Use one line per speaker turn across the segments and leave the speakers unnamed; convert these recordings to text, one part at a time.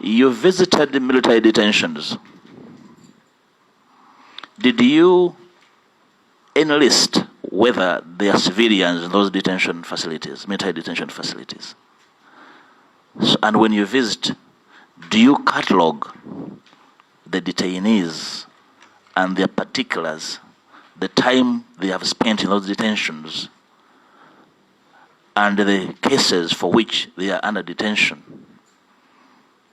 You visited the military detentions. Did you enlist whether there are civilians in those detention facilities, military detention facilities? So, and when you visit, do you catalog the detainees and their particulars, the time they have spent in those detentions, and the cases for which they are under detention?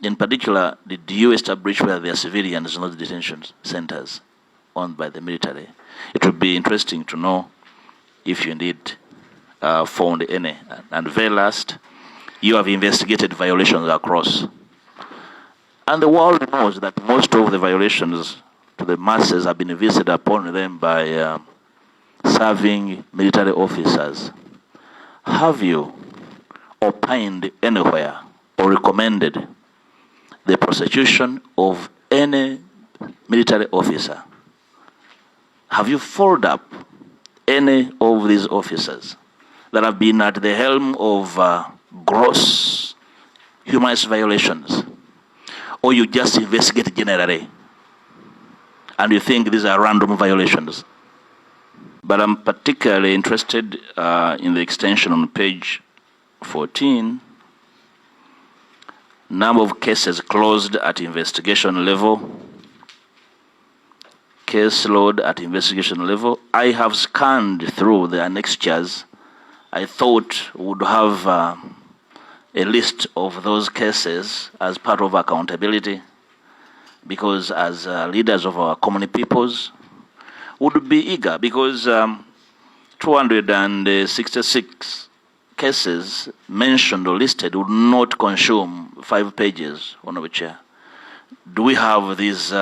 In particular, did you establish whether there are civilians in those detention centers owned by the military? It would be interesting to know if you indeed found any. And very last, you have investigated violations across. And the world knows that most of the violations to the masses have been visited upon them by serving military officers. Have you opined anywhere or recommended the prosecution of any military officer? Have you followed up any of these officers that have been at the helm of gross human rights violations? Or you just investigate generally and you think these are random violations? But I'm particularly interested in the extension on page 14, number of cases closed at investigation level, caseload at investigation level. I have scanned through the annexures. I thought we would have a list of those cases as part of accountability, because as leaders of our common peoples would be eager, because 266 cases mentioned or listed would not consume 5 pages, Honorable Chair. Do we have these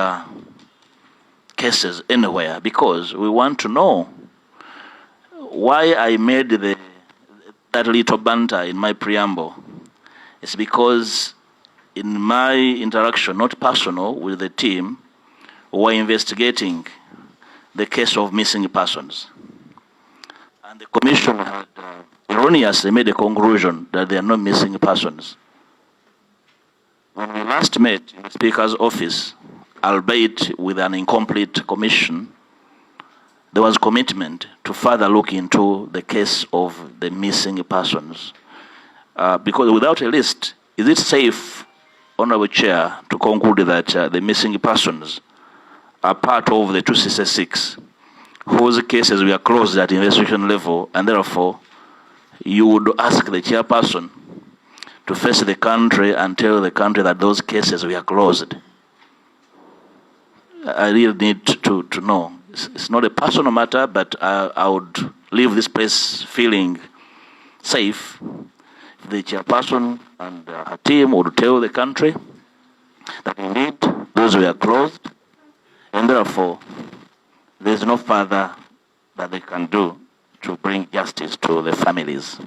cases anywhere? Because we want to know why I made that little banter in my preamble. It's because in my interaction, not personal, with the team, we're investigating the case of missing persons. And the commission had erroneously made a conclusion that there are no missing persons. When we last met in the Speaker's office, albeit with an incomplete commission, there was commitment to further look into the case of the missing persons. Because without a list, is it safe, Honorable Chair, to conclude that the missing persons are part of the 266, whose cases were closed at investigation level, and therefore you would ask the chairperson to face the country and tell the country that those cases were closed? I really need to know. It's not a personal matter, but I would leave this place feeling safe if the chairperson and her team would tell the country that indeed those were closed, and therefore there's no further that they can do to bring justice to the families.